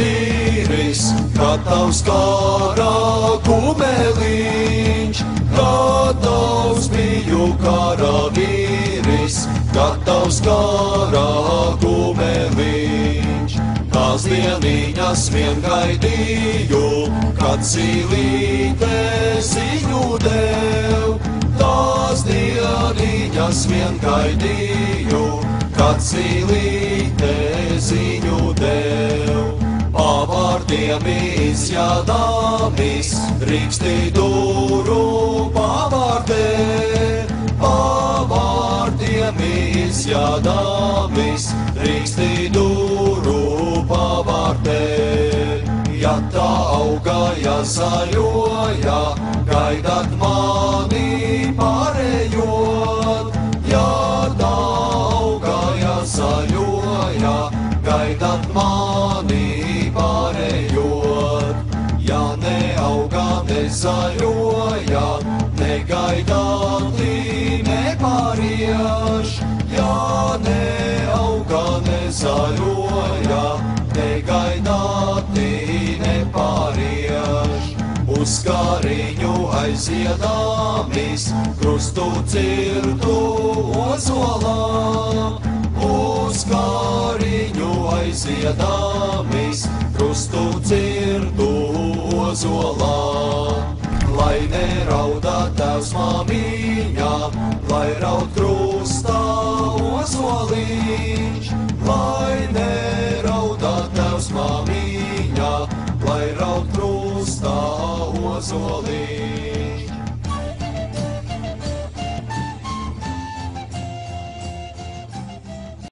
vīris, gatavs kara kumeliņš, gatavs biju kara vīris, gatavs kara kumeliņš. Tās dieniņas vien gaidīju, kad zīlīte ziņu dev. Tās dieniņas vien gaidīju, kad zīlīte ziņu dev. Pavārdiem izjādāmis, Rīkstidūru pavārdē. Pavārdiem izjādāmis, Rīkstidūru pavārdē. Ja tā auga, ja zaļoja, gaidāt mani pārējot. Ja tā auga, ja zaļoja, gaidāt mani pārējot. Ja neauga, nezaļoja, negaidāti nepārieš. Ja neauga, nezaļoja, negaidāti nepārieš. Uz kāriņu aiziedāmis, krustu cirtu ozolā. Uz kāriņu aiziedāmis, krustu cirtu ozolā. Lai nerauda tevs māmiņa, lai raud krustā ozoliņš. Lai nerauda tevs māmiņa, lai raud krustā ozoliņš.